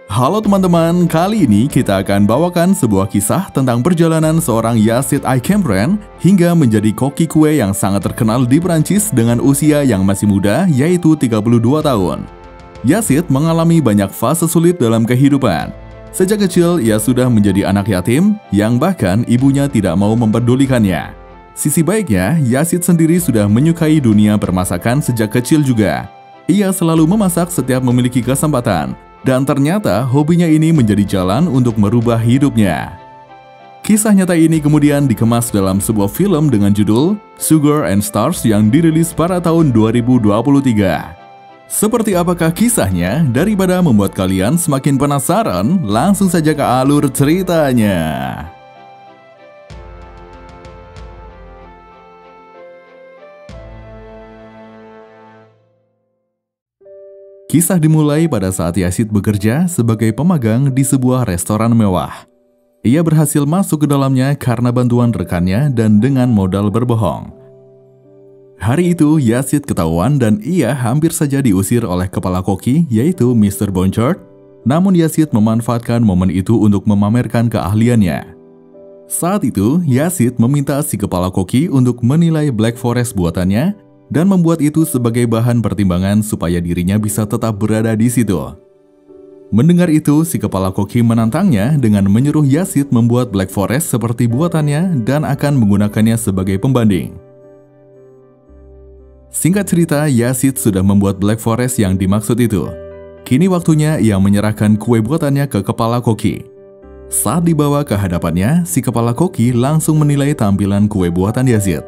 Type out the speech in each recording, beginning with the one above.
Halo teman-teman, kali ini kita akan bawakan sebuah kisah tentang perjalanan seorang Yazid Aykhemren hingga menjadi koki kue yang sangat terkenal di Perancis dengan usia yang masih muda, yaitu 32 tahun. Yazid mengalami banyak fase sulit dalam kehidupan. Sejak kecil, ia sudah menjadi anak yatim yang bahkan ibunya tidak mau mempedulikannya. Sisi baiknya, Yazid sendiri sudah menyukai dunia permasakan sejak kecil juga. Ia selalu memasak setiap memiliki kesempatan. Dan ternyata hobinya ini menjadi jalan untuk merubah hidupnya. Kisah nyata ini kemudian dikemas dalam sebuah film dengan judul Sugar and Stars yang dirilis pada tahun 2023. Seperti apakah kisahnya? Daripada membuat kalian semakin penasaran, langsung saja ke alur ceritanya. Kisah dimulai pada saat Yazid bekerja sebagai pemagang di sebuah restoran mewah. Ia berhasil masuk ke dalamnya karena bantuan rekannya dan dengan modal berbohong. Hari itu Yazid ketahuan dan ia hampir saja diusir oleh kepala koki, yaitu Mr. Bonchard. Namun Yazid memanfaatkan momen itu untuk memamerkan keahliannya. Saat itu Yazid meminta si kepala koki untuk menilai Black Forest buatannya dan membuat itu sebagai bahan pertimbangan supaya dirinya bisa tetap berada di situ. Mendengar itu, si kepala koki menantangnya dengan menyuruh Yazid membuat Black Forest seperti buatannya dan akan menggunakannya sebagai pembanding. Singkat cerita, Yazid sudah membuat Black Forest yang dimaksud itu. Kini waktunya ia menyerahkan kue buatannya ke kepala koki. Saat dibawa ke hadapannya, si kepala koki langsung menilai tampilan kue buatan Yazid.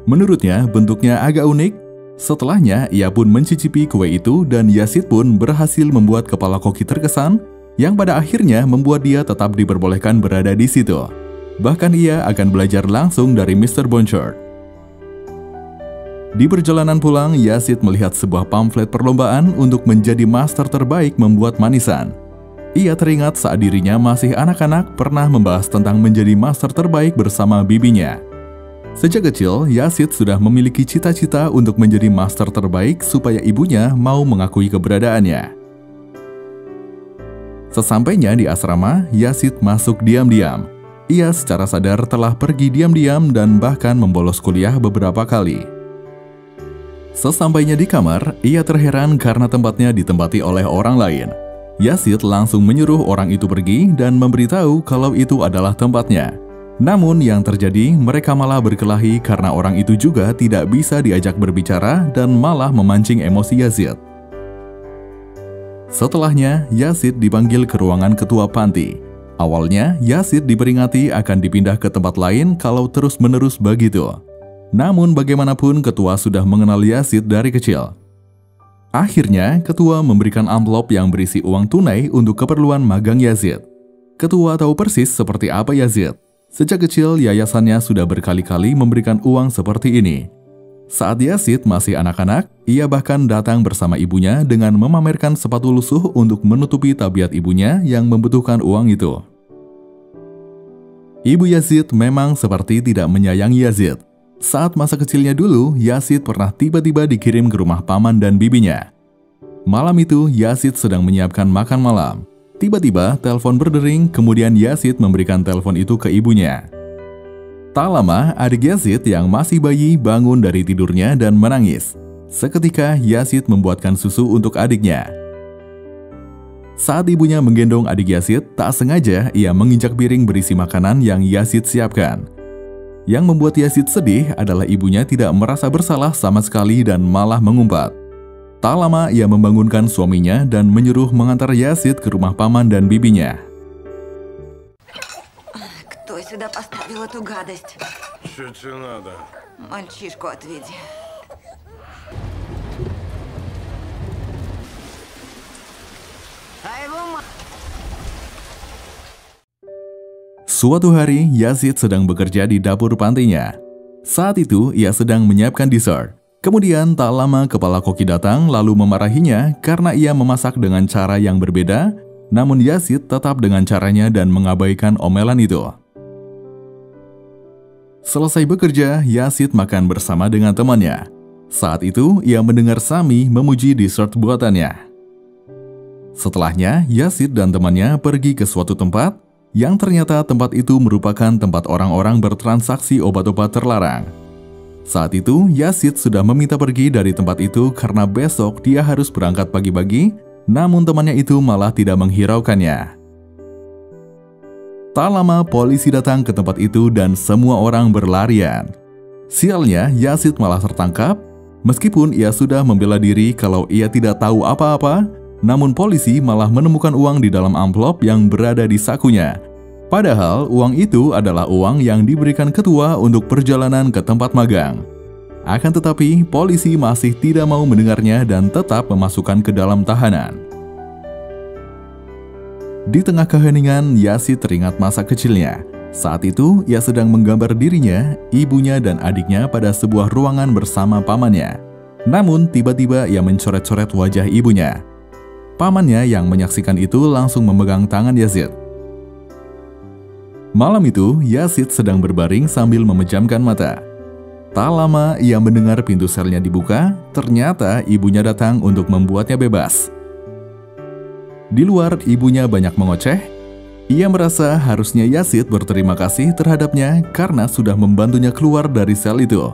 Menurutnya, bentuknya agak unik. Setelahnya, ia pun mencicipi kue itu dan Yazid pun berhasil membuat kepala koki terkesan, yang pada akhirnya membuat dia tetap diperbolehkan berada di situ. Bahkan ia akan belajar langsung dari Mr. Bonchard. Di perjalanan pulang, Yazid melihat sebuah pamflet perlombaan untuk menjadi master terbaik membuat manisan. Ia teringat saat dirinya masih anak-anak pernah membahas tentang menjadi master terbaik bersama bibinya. Sejak kecil, Yazid sudah memiliki cita-cita untuk menjadi master terbaik supaya ibunya mau mengakui keberadaannya. Sesampainya di asrama, Yazid masuk diam-diam. Ia secara sadar telah pergi diam-diam dan bahkan membolos kuliah beberapa kali. Sesampainya di kamar, ia terheran karena tempatnya ditempati oleh orang lain. Yazid langsung menyuruh orang itu pergi dan memberitahu kalau itu adalah tempatnya. Namun yang terjadi, mereka malah berkelahi karena orang itu juga tidak bisa diajak berbicara dan malah memancing emosi Yazid. Setelahnya, Yazid dipanggil ke ruangan ketua panti. Awalnya, Yazid diperingati akan dipindah ke tempat lain kalau terus-menerus begitu. Namun bagaimanapun ketua sudah mengenal Yazid dari kecil. Akhirnya, ketua memberikan amplop yang berisi uang tunai untuk keperluan magang Yazid. Ketua tahu persis seperti apa Yazid. Sejak kecil, yayasannya sudah berkali-kali memberikan uang seperti ini. Saat Yazid masih anak-anak, ia bahkan datang bersama ibunya dengan memamerkan sepatu lusuh untuk menutupi tabiat ibunya yang membutuhkan uang itu. Ibu Yazid memang seperti tidak menyayangi Yazid. Saat masa kecilnya dulu, Yazid pernah tiba-tiba dikirim ke rumah paman dan bibinya. Malam itu, Yazid sedang menyiapkan makan malam. Tiba-tiba, telepon berdering, kemudian Yazid memberikan telepon itu ke ibunya. Tak lama, adik Yazid yang masih bayi bangun dari tidurnya dan menangis. Seketika, Yazid membuatkan susu untuk adiknya. Saat ibunya menggendong adik Yazid, tak sengaja ia menginjak piring berisi makanan yang Yazid siapkan. Yang membuat Yazid sedih adalah ibunya tidak merasa bersalah sama sekali dan malah mengumpat. Tak lama ia membangunkan suaminya dan menyuruh mengantar Yazid ke rumah paman dan bibinya. Кто сюда поставил эту гадость? Что тебе надо? Мальчишку отведи. Suatu hari, Yazid sedang bekerja di dapur pantinya. Saat itu, ia sedang menyiapkan dessert. Kemudian tak lama kepala koki datang lalu memarahinya karena ia memasak dengan cara yang berbeda, namun Yazid tetap dengan caranya dan mengabaikan omelan itu. Selesai bekerja, Yazid makan bersama dengan temannya. Saat itu, ia mendengar Sami memuji dessert buatannya. Setelahnya, Yazid dan temannya pergi ke suatu tempat yang ternyata tempat itu merupakan tempat orang-orang bertransaksi obat-obat terlarang. Saat itu, Yazid sudah meminta pergi dari tempat itu karena besok dia harus berangkat pagi-pagi, namun temannya itu malah tidak menghiraukannya. Tak lama, polisi datang ke tempat itu dan semua orang berlarian. Sialnya, Yazid malah tertangkap. Meskipun ia sudah membela diri kalau ia tidak tahu apa-apa, namun polisi malah menemukan uang di dalam amplop yang berada di sakunya. Padahal uang itu adalah uang yang diberikan ketua untuk perjalanan ke tempat magang. Akan tetapi, polisi masih tidak mau mendengarnya dan tetap memasukkan ke dalam tahanan. Di tengah keheningan, Yazid teringat masa kecilnya. Saat itu, ia sedang menggambar dirinya, ibunya, dan adiknya pada sebuah ruangan bersama pamannya. Namun, tiba-tiba ia mencoret-coret wajah ibunya. Pamannya yang menyaksikan itu langsung memegang tangan Yazid. Malam itu, Yazid sedang berbaring sambil memejamkan mata. Tak lama ia mendengar pintu selnya dibuka, ternyata ibunya datang untuk membuatnya bebas. Di luar, ibunya banyak mengoceh. Ia merasa harusnya Yazid berterima kasih terhadapnya karena sudah membantunya keluar dari sel itu.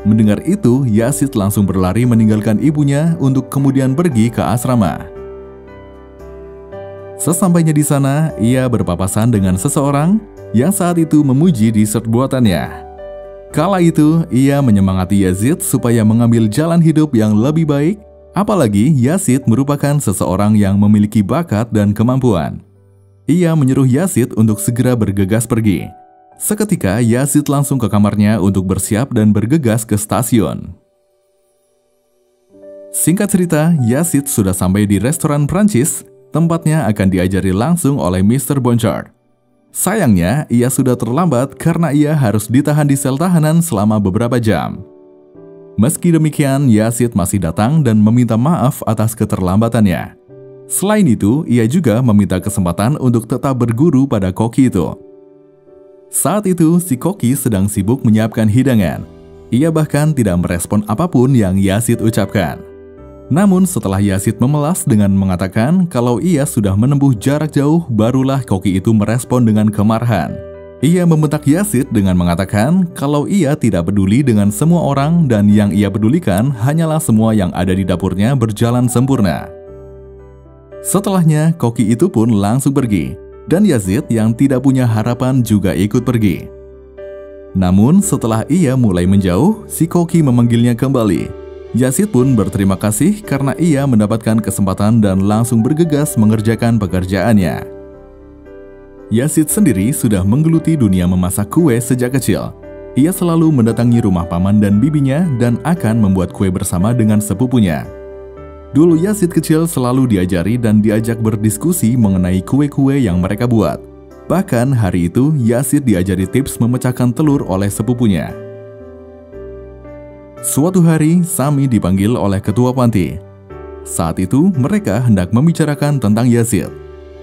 Mendengar itu, Yazid langsung berlari meninggalkan ibunya untuk kemudian pergi ke asrama. Sesampainya di sana, ia berpapasan dengan seseorang yang saat itu memuji dessert buatannya. Kala itu, ia menyemangati Yazid supaya mengambil jalan hidup yang lebih baik, apalagi Yazid merupakan seseorang yang memiliki bakat dan kemampuan. Ia menyuruh Yazid untuk segera bergegas pergi. Seketika, Yazid langsung ke kamarnya untuk bersiap dan bergegas ke stasiun. Singkat cerita, Yazid sudah sampai di restoran Prancis. Tempatnya akan diajari langsung oleh Mr. Bonchard. Sayangnya, ia sudah terlambat karena ia harus ditahan di sel tahanan selama beberapa jam. Meski demikian, Yazid masih datang dan meminta maaf atas keterlambatannya. Selain itu, ia juga meminta kesempatan untuk tetap berguru pada koki itu. Saat itu, si koki sedang sibuk menyiapkan hidangan. Ia bahkan tidak merespon apapun yang Yazid ucapkan. Namun setelah Yazid memelas dengan mengatakan kalau ia sudah menempuh jarak jauh, barulah koki itu merespon dengan kemarahan. Ia membentak Yazid dengan mengatakan kalau ia tidak peduli dengan semua orang dan yang ia pedulikan hanyalah semua yang ada di dapurnya berjalan sempurna. Setelahnya, koki itu pun langsung pergi, dan Yazid yang tidak punya harapan juga ikut pergi. Namun setelah ia mulai menjauh, si koki memanggilnya kembali. Yazid pun berterima kasih karena ia mendapatkan kesempatan dan langsung bergegas mengerjakan pekerjaannya. Yazid sendiri sudah menggeluti dunia memasak kue sejak kecil. Ia selalu mendatangi rumah paman dan bibinya dan akan membuat kue bersama dengan sepupunya. Dulu Yazid kecil selalu diajari dan diajak berdiskusi mengenai kue-kue yang mereka buat. Bahkan hari itu Yazid diajari tips memecahkan telur oleh sepupunya. Suatu hari, Sami dipanggil oleh ketua panti. Saat itu, mereka hendak membicarakan tentang Yazid.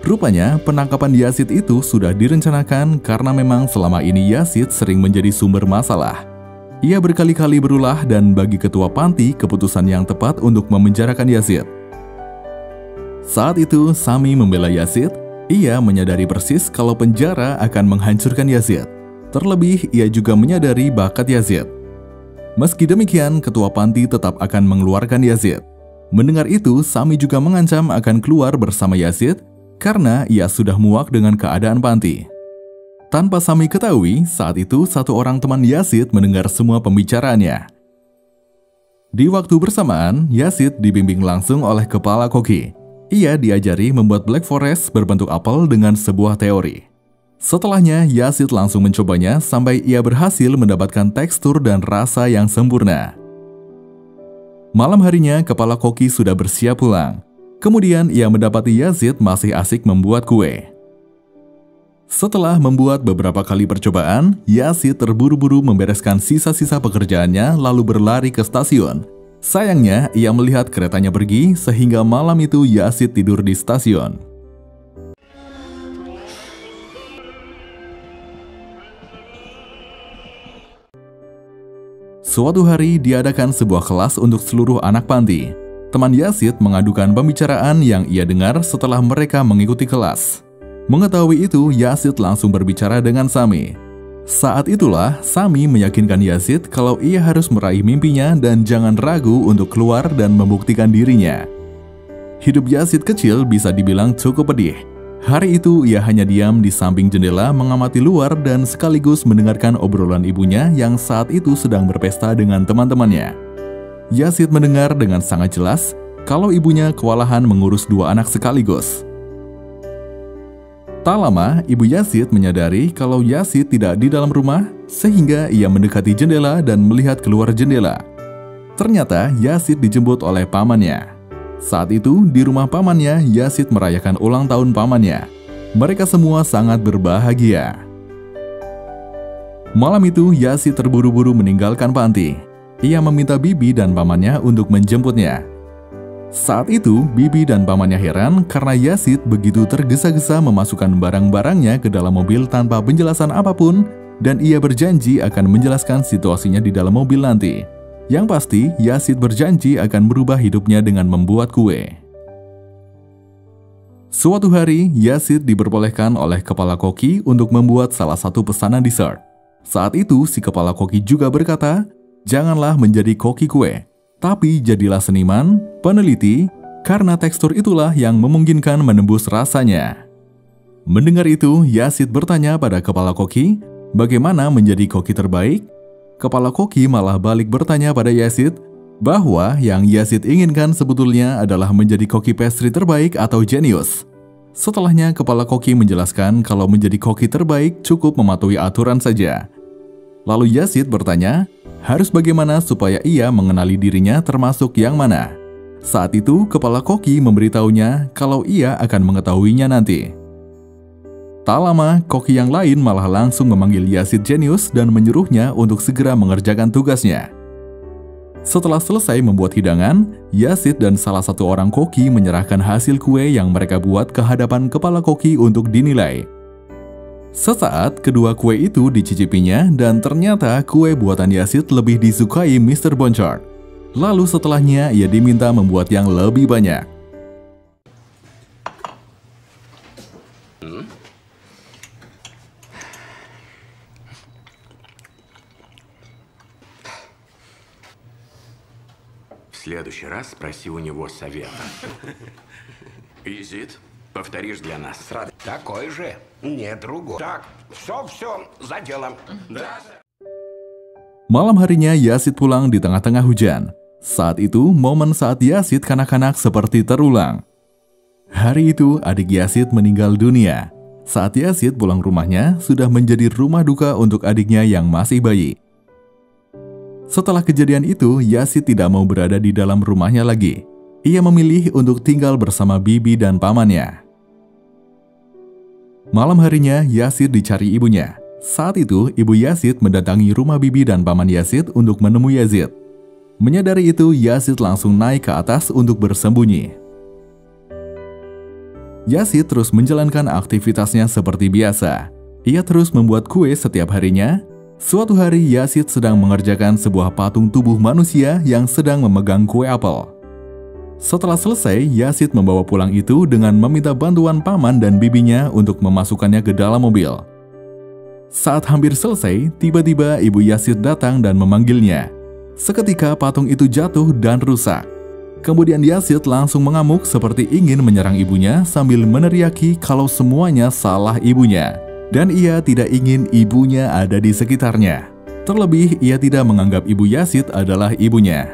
Rupanya, penangkapan Yazid itu sudah direncanakan karena memang selama ini Yazid sering menjadi sumber masalah. Ia berkali-kali berulah dan bagi ketua panti keputusan yang tepat untuk memenjarakan Yazid. Saat itu, Sami membela Yazid. Ia menyadari persis kalau penjara akan menghancurkan Yazid. Terlebih, ia juga menyadari bakat Yazid. Meski demikian, ketua panti tetap akan mengeluarkan Yazid. Mendengar itu, Sami juga mengancam akan keluar bersama Yazid karena ia sudah muak dengan keadaan panti. Tanpa Sami ketahui, saat itu satu orang teman Yazid mendengar semua pembicaraannya. Di waktu bersamaan, Yazid dibimbing langsung oleh kepala koki. Ia diajari membuat Black Forest berbentuk apel dengan sebuah teori. Setelahnya, Yazid langsung mencobanya sampai ia berhasil mendapatkan tekstur dan rasa yang sempurna. Malam harinya, kepala koki sudah bersiap pulang. Kemudian ia mendapati Yazid masih asik membuat kue. Setelah membuat beberapa kali percobaan, Yazid terburu-buru membereskan sisa-sisa pekerjaannya lalu berlari ke stasiun. Sayangnya, ia melihat keretanya pergi sehingga malam itu Yazid tidur di stasiun. Suatu hari diadakan sebuah kelas untuk seluruh anak panti. Teman Yazid mengadukan pembicaraan yang ia dengar setelah mereka mengikuti kelas. Mengetahui itu, Yazid langsung berbicara dengan Sami. Saat itulah, Sami meyakinkan Yazid kalau ia harus meraih mimpinya dan jangan ragu untuk keluar dan membuktikan dirinya. Hidup Yazid kecil bisa dibilang cukup pedih. Hari itu ia hanya diam di samping jendela mengamati luar dan sekaligus mendengarkan obrolan ibunya yang saat itu sedang berpesta dengan teman-temannya. Yazid mendengar dengan sangat jelas kalau ibunya kewalahan mengurus 2 anak sekaligus. Tak lama, ibu Yazid menyadari kalau Yazid tidak di dalam rumah, sehingga ia mendekati jendela dan melihat keluar jendela. Ternyata Yazid dijemput oleh pamannya. Saat itu, di rumah pamannya, Yazid merayakan ulang tahun pamannya. Mereka semua sangat berbahagia. Malam itu, Yazid terburu-buru meninggalkan panti. Ia meminta bibi dan pamannya untuk menjemputnya. Saat itu, bibi dan pamannya heran karena Yazid begitu tergesa-gesa memasukkan barang-barangnya ke dalam mobil tanpa penjelasan apapun, dan ia berjanji akan menjelaskan situasinya di dalam mobil nanti. Yang pasti, Yazid berjanji akan merubah hidupnya dengan membuat kue. Suatu hari, Yazid diperbolehkan oleh kepala koki untuk membuat salah satu pesanan dessert. Saat itu, si kepala koki juga berkata, "Janganlah menjadi koki kue, tapi jadilah seniman, peneliti, karena tekstur itulah yang memungkinkan menembus rasanya." Mendengar itu, Yazid bertanya pada kepala koki, bagaimana menjadi koki terbaik? Kepala koki malah balik bertanya pada Yazid bahwa yang Yazid inginkan sebetulnya adalah menjadi koki pastry terbaik atau jenius. Setelahnya, kepala koki menjelaskan kalau menjadi koki terbaik cukup mematuhi aturan saja. Lalu Yazid bertanya, harus bagaimana supaya ia mengenali dirinya termasuk yang mana? Saat itu, kepala koki memberitahunya kalau ia akan mengetahuinya nanti. Tak lama, koki yang lain malah langsung memanggil Yazid jenius dan menyuruhnya untuk segera mengerjakan tugasnya. Setelah selesai membuat hidangan, Yazid dan salah satu orang koki menyerahkan hasil kue yang mereka buat ke hadapan kepala koki untuk dinilai. Sesaat, kedua kue itu dicicipinya dan ternyata kue buatan Yazid lebih disukai Mr. Bonchard. Lalu setelahnya ia diminta membuat yang lebih banyak. В следующий раз спроси у него совета. Yazid, повторишь для нас. Такой же, не другой. Так, все, за делом. Да. Malam harinya Yazid pulang di tengah-tengah hujan. Saat itu, momen saat Yazid kanak-kanak seperti terulang. Hari itu, adik Yazid meninggal dunia. Saat Yazid pulang rumahnya, sudah menjadi rumah duka untuk adiknya yang masih bayi. Setelah kejadian itu, Yazid tidak mau berada di dalam rumahnya lagi. Ia memilih untuk tinggal bersama bibi dan pamannya. Malam harinya, Yazid dicari ibunya. Saat itu, ibu Yazid mendatangi rumah bibi dan paman Yazid untuk menemui Yazid. Menyadari itu, Yazid langsung naik ke atas untuk bersembunyi. Yazid terus menjalankan aktivitasnya seperti biasa. Ia terus membuat kue setiap harinya. Suatu hari, Yazid sedang mengerjakan sebuah patung tubuh manusia yang sedang memegang kue apel. Setelah selesai, Yazid membawa pulang itu dengan meminta bantuan paman dan bibinya untuk memasukkannya ke dalam mobil. Saat hampir selesai, tiba-tiba ibu Yazid datang dan memanggilnya. Seketika patung itu jatuh dan rusak. Kemudian Yazid langsung mengamuk seperti ingin menyerang ibunya sambil meneriaki kalau semuanya salah ibunya. Dan ia tidak ingin ibunya ada di sekitarnya. Terlebih, ia tidak menganggap ibu Yazid adalah ibunya.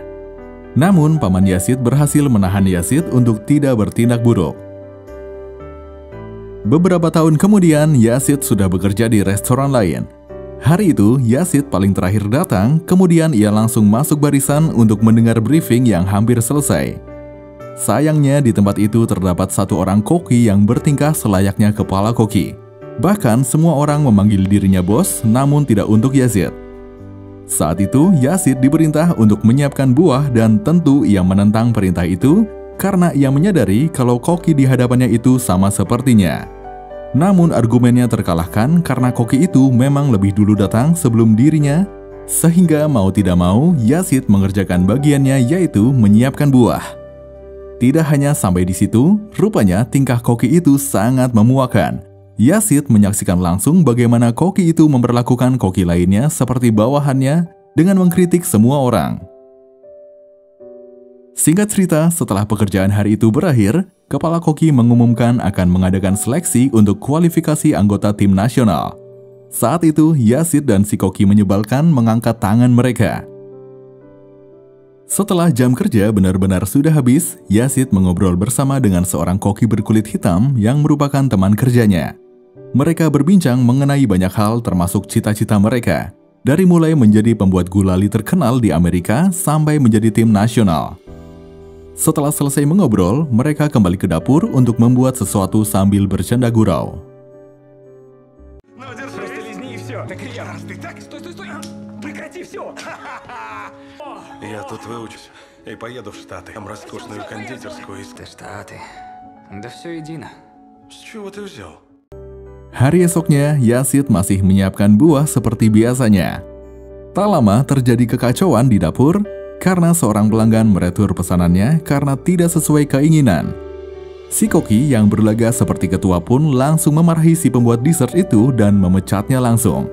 Namun, paman Yazid berhasil menahan Yazid untuk tidak bertindak buruk. Beberapa tahun kemudian, Yazid sudah bekerja di restoran lain. Hari itu, Yazid paling terakhir datang, kemudian ia langsung masuk barisan untuk mendengar briefing yang hampir selesai. Sayangnya, di tempat itu terdapat satu orang koki yang bertingkah selayaknya kepala koki. Bahkan, semua orang memanggil dirinya bos, namun tidak untuk Yazid. Saat itu, Yazid diperintah untuk menyiapkan buah dan tentu ia menentang perintah itu karena ia menyadari kalau koki di hadapannya itu sama sepertinya. Namun argumennya terkalahkan karena koki itu memang lebih dulu datang sebelum dirinya, sehingga mau tidak mau Yazid mengerjakan bagiannya yaitu menyiapkan buah. Tidak hanya sampai di situ, rupanya tingkah koki itu sangat memuakkan. Yazid menyaksikan langsung bagaimana koki itu memperlakukan koki lainnya seperti bawahannya dengan mengkritik semua orang. Singkat cerita, setelah pekerjaan hari itu berakhir, kepala koki mengumumkan akan mengadakan seleksi untuk kualifikasi anggota tim nasional. Saat itu, Yazid dan si koki menyebalkan mengangkat tangan mereka. Setelah jam kerja benar-benar sudah habis, Yazid mengobrol bersama dengan seorang koki berkulit hitam yang merupakan teman kerjanya. Mereka berbincang mengenai banyak hal termasuk cita-cita mereka, dari mulai menjadi pembuat gulali terkenal di Amerika sampai menjadi tim nasional. Setelah selesai mengobrol, mereka kembali ke dapur untuk membuat sesuatu sambil bercanda gurau. Я тут выучусь и поеду в Штаты. Там роскошную кондитерскую из... Штаты. Да все едино. С чего ты взял? Hari esoknya, Yazid masih menyiapkan buah seperti biasanya. Tak lama terjadi kekacauan di dapur karena seorang pelanggan meretur pesanannya karena tidak sesuai keinginan. Si koki yang berlaga seperti ketua pun langsung memarahi si pembuat dessert itu dan memecatnya langsung.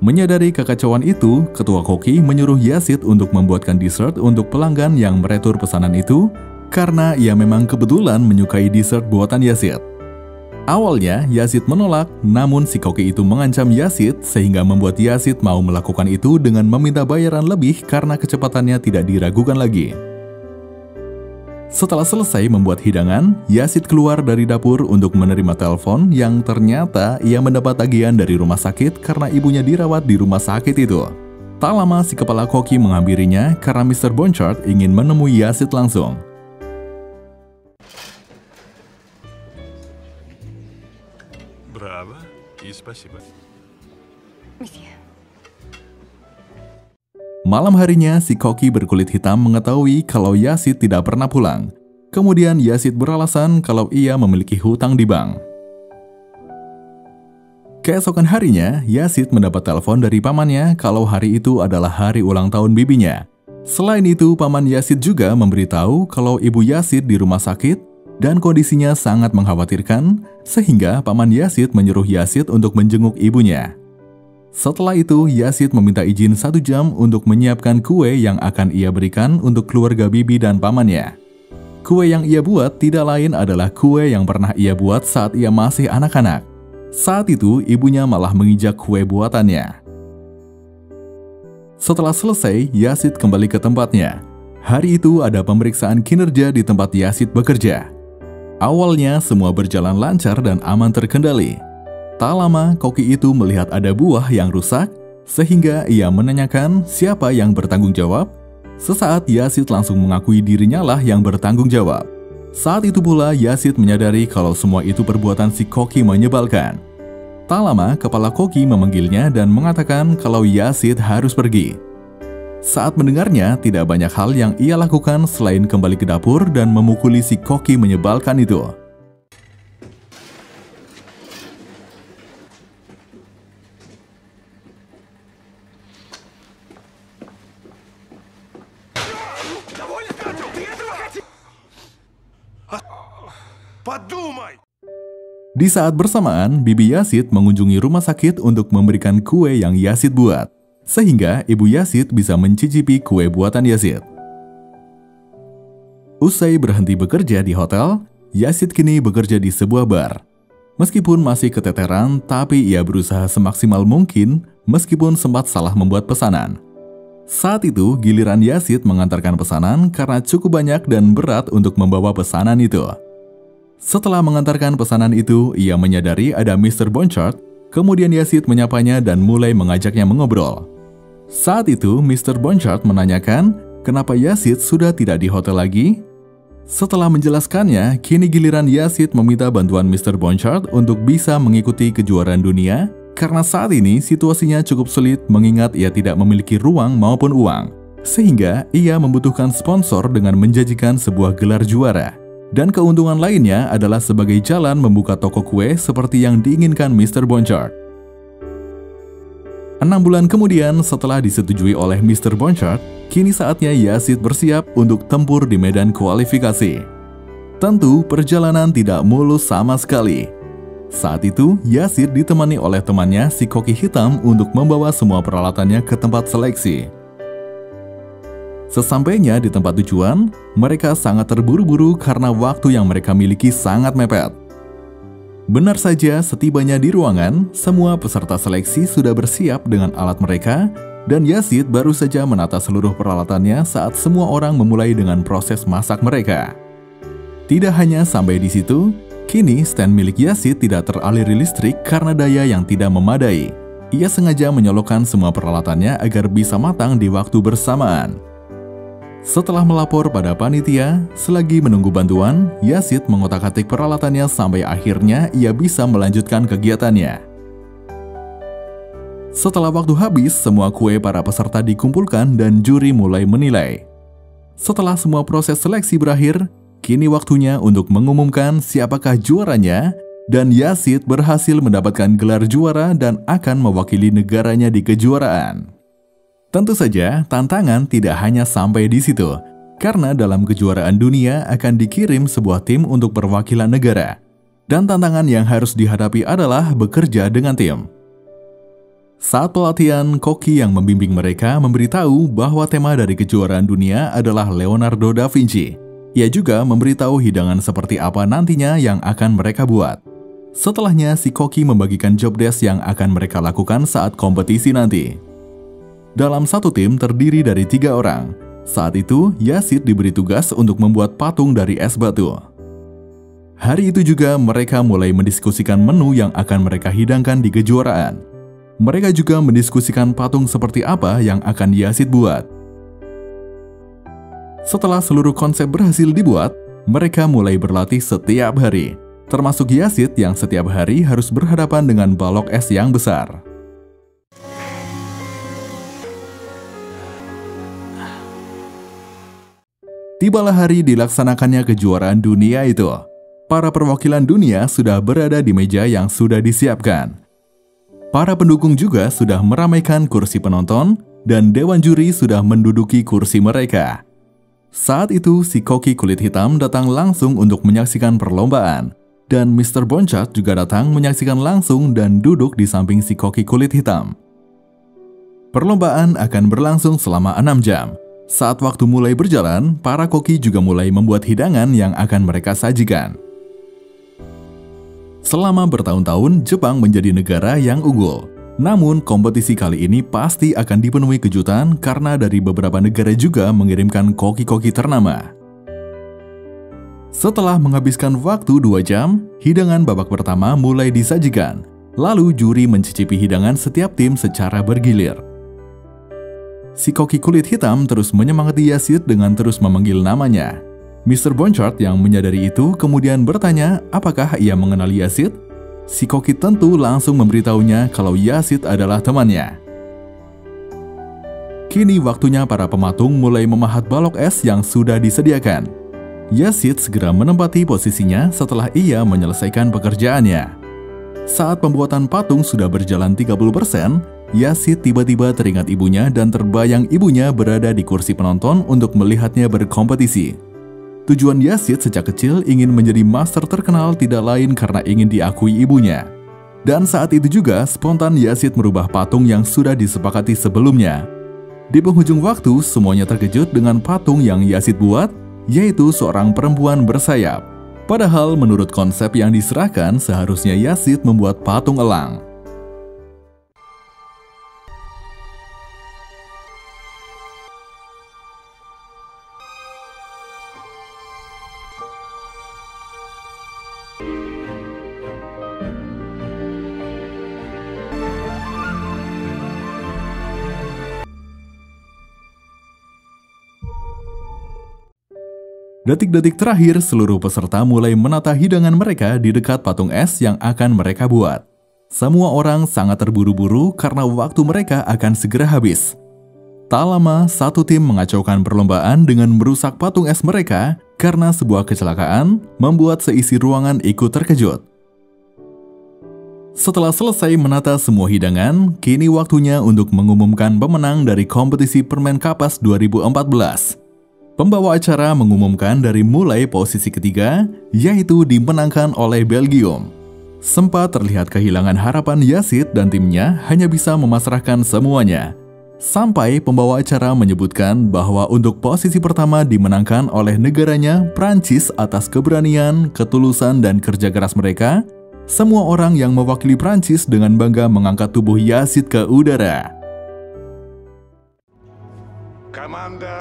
Menyadari kekacauan itu, ketua koki menyuruh Yazid untuk membuatkan dessert untuk pelanggan yang meretur pesanan itu karena ia memang kebetulan menyukai dessert buatan Yazid. Awalnya, Yazid menolak, namun si koki itu mengancam Yazid sehingga membuat Yazid mau melakukan itu dengan meminta bayaran lebih karena kecepatannya tidak diragukan lagi. Setelah selesai membuat hidangan, Yazid keluar dari dapur untuk menerima telepon yang ternyata ia mendapat tagihan dari rumah sakit karena ibunya dirawat di rumah sakit itu. Tak lama si kepala koki menghampirinya karena Mr. Bonchard ingin menemui Yazid langsung. Браво и спасибо. Месье. Malam harinya, si koki berkulit hitam mengetahui kalau Yazid tidak pernah pulang. Kemudian Yazid beralasan kalau ia memiliki hutang di bank. Keesokan harinya, Yazid mendapat telepon dari pamannya kalau hari itu adalah hari ulang tahun bibinya. Selain itu, paman Yazid juga memberitahu kalau ibu Yazid di rumah sakit dan kondisinya sangat mengkhawatirkan, sehingga paman Yazid menyuruh Yazid untuk menjenguk ibunya. Setelah itu, Yazid meminta izin 1 jam untuk menyiapkan kue yang akan ia berikan untuk keluarga bibi dan pamannya. Kue yang ia buat tidak lain adalah kue yang pernah ia buat saat ia masih anak-anak. Saat itu, ibunya malah menginjak kue buatannya. Setelah selesai, Yazid kembali ke tempatnya. Hari itu ada pemeriksaan kinerja di tempat Yazid bekerja. Awalnya, semua berjalan lancar dan aman terkendali. Tak lama, koki itu melihat ada buah yang rusak, sehingga ia menanyakan siapa yang bertanggung jawab. Sesaat Yazid langsung mengakui dirinya lah yang bertanggung jawab. Saat itu pula Yazid menyadari kalau semua itu perbuatan si koki menyebalkan. Tak lama, kepala koki memanggilnya dan mengatakan kalau Yazid harus pergi. Saat mendengarnya, tidak banyak hal yang ia lakukan selain kembali ke dapur dan memukuli si koki menyebalkan itu. Di saat bersamaan, bibi Yazid mengunjungi rumah sakit untuk memberikan kue yang Yazid buat, sehingga ibu Yazid bisa mencicipi kue buatan Yazid. Usai berhenti bekerja di hotel, Yazid kini bekerja di sebuah bar. Meskipun masih keteteran, tapi ia berusaha semaksimal mungkin meskipun sempat salah membuat pesanan. Saat itu, giliran Yazid mengantarkan pesanan karena cukup banyak dan berat untuk membawa pesanan itu. Setelah mengantarkan pesanan itu, ia menyadari ada Mr. Bonchard, kemudian Yazid menyapanya dan mulai mengajaknya mengobrol. Saat itu, Mr. Bonchard menanyakan kenapa Yazid sudah tidak di hotel lagi. Setelah menjelaskannya, kini giliran Yazid meminta bantuan Mr. Bonchard untuk bisa mengikuti kejuaraan dunia, karena saat ini situasinya cukup sulit mengingat ia tidak memiliki ruang maupun uang, sehingga ia membutuhkan sponsor dengan menjanjikan sebuah gelar juara. Dan keuntungan lainnya adalah sebagai jalan membuka toko kue seperti yang diinginkan Mr. Bonchard. 6 bulan kemudian, setelah disetujui oleh Mr. Bonchard, kini saatnya Yazid bersiap untuk tempur di medan kualifikasi. Tentu perjalanan tidak mulus sama sekali. Saat itu, Yazid ditemani oleh temannya si koki hitam untuk membawa semua peralatannya ke tempat seleksi. Sesampainya di tempat tujuan, mereka sangat terburu-buru karena waktu yang mereka miliki sangat mepet. Benar saja, setibanya di ruangan, semua peserta seleksi sudah bersiap dengan alat mereka, dan Yazid baru saja menata seluruh peralatannya saat semua orang memulai dengan proses masak mereka. Tidak hanya sampai di situ, kini stand milik Yazid tidak teraliri listrik karena daya yang tidak memadai. Ia sengaja menyolokkan semua peralatannya agar bisa matang di waktu bersamaan. Setelah melapor pada panitia, selagi menunggu bantuan, Yazid mengotak-atik peralatannya sampai akhirnya ia bisa melanjutkan kegiatannya. Setelah waktu habis, semua kue para peserta dikumpulkan dan juri mulai menilai. Setelah semua proses seleksi berakhir, kini waktunya untuk mengumumkan siapakah juaranya, dan Yazid berhasil mendapatkan gelar juara dan akan mewakili negaranya di kejuaraan. Tentu saja, tantangan tidak hanya sampai di situ, karena dalam kejuaraan dunia akan dikirim sebuah tim untuk perwakilan negara, dan tantangan yang harus dihadapi adalah bekerja dengan tim. Saat pelatihan, koki yang membimbing mereka memberitahu bahwa tema dari kejuaraan dunia adalah Leonardo da Vinci. Ia juga memberitahu hidangan seperti apa nantinya yang akan mereka buat. Setelahnya, si koki membagikan job desk yang akan mereka lakukan saat kompetisi nanti. Dalam satu tim terdiri dari 3 orang. Saat itu, Yazid diberi tugas untuk membuat patung dari es batu. Hari itu juga mereka mulai mendiskusikan menu yang akan mereka hidangkan di kejuaraan. Mereka juga mendiskusikan patung seperti apa yang akan Yazid buat. Setelah seluruh konsep berhasil dibuat, mereka mulai berlatih setiap hari, termasuk Yazid yang setiap hari harus berhadapan dengan balok es yang besar. Tibalah hari dilaksanakannya kejuaraan dunia itu. Para perwakilan dunia sudah berada di meja yang sudah disiapkan. Para pendukung juga sudah meramaikan kursi penonton, dan dewan juri sudah menduduki kursi mereka. Saat itu, si koki kulit hitam datang langsung untuk menyaksikan perlombaan, dan Mr. Bonchat juga datang menyaksikan langsung dan duduk di samping si koki kulit hitam. Perlombaan akan berlangsung selama 6 jam. Saat waktu mulai berjalan, para koki juga mulai membuat hidangan yang akan mereka sajikan. Selama bertahun-tahun, Jepang menjadi negara yang unggul. Namun, kompetisi kali ini pasti akan dipenuhi kejutan karena dari beberapa negara juga mengirimkan koki-koki ternama. Setelah menghabiskan waktu 2 jam, hidangan babak pertama mulai disajikan. Lalu juri mencicipi hidangan setiap tim secara bergilir. Si koki kulit hitam terus menyemangati Yazid dengan terus memanggil namanya. Mr. Bonchat yang menyadari itu kemudian bertanya apakah ia mengenali Yazid. Si koki tentu langsung memberitahunya kalau Yazid adalah temannya. Kini waktunya para pematung mulai memahat balok es yang sudah disediakan. Yazid segera menempati posisinya setelah ia menyelesaikan pekerjaannya. Saat pembuatan patung sudah berjalan 30%, Yazid tiba-tiba teringat ibunya dan terbayang ibunya berada di kursi penonton untuk melihatnya berkompetisi. Tujuan Yazid sejak kecil ingin menjadi master terkenal tidak lain karena ingin diakui ibunya. Dan saat itu juga spontan Yazid merubah patung yang sudah disepakati sebelumnya. Di penghujung waktu, semuanya terkejut dengan patung yang Yazid buat, yaitu seorang perempuan bersayap. Padahal menurut konsep yang diserahkan, seharusnya Yazid membuat patung elang. Detik-detik terakhir, seluruh peserta mulai menata hidangan mereka di dekat patung es yang akan mereka buat. Semua orang sangat terburu-buru karena waktu mereka akan segera habis. Tak lama, satu tim mengacaukan perlombaan dengan merusak patung es mereka karena sebuah kecelakaan membuat seisi ruangan ikut terkejut. Setelah selesai menata semua hidangan, kini waktunya untuk mengumumkan pemenang dari kompetisi permen kapas 2014. Pembawa acara mengumumkan dari mulai posisi ketiga, yaitu dimenangkan oleh Belgium. Sempat terlihat kehilangan harapan Yazid dan timnya hanya bisa memasrahkan semuanya. Sampai pembawa acara menyebutkan bahwa untuk posisi pertama dimenangkan oleh negaranya Prancis atas keberanian, ketulusan, dan kerja keras mereka. Semua orang yang mewakili Prancis dengan bangga mengangkat tubuh Yazid ke udara. Команда.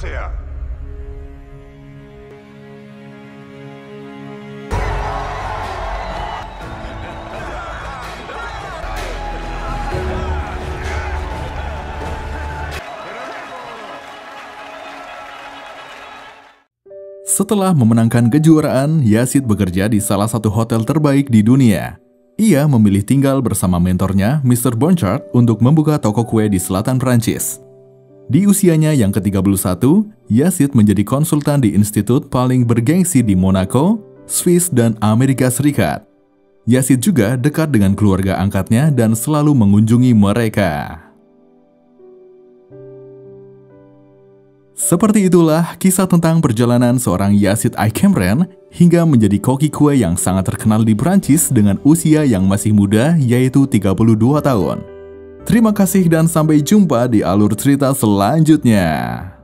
Setelah memenangkan kejuaraan, Yazid bekerja di salah satu hotel terbaik di dunia. Ia memilih tinggal bersama mentornya, Mr. Bonchard, untuk membuka toko kue di selatan Prancis. Di usianya yang ke-31, Yazid menjadi konsultan di institut paling bergengsi di Monaco, Swiss, dan Amerika Serikat. Yazid juga dekat dengan keluarga angkatnya dan selalu mengunjungi mereka. Seperti itulah kisah tentang perjalanan seorang Yazid Aykémeren hingga menjadi koki kue yang sangat terkenal di Prancis dengan usia yang masih muda, yaitu 32 tahun. Terima kasih dan sampai jumpa di alur cerita selanjutnya.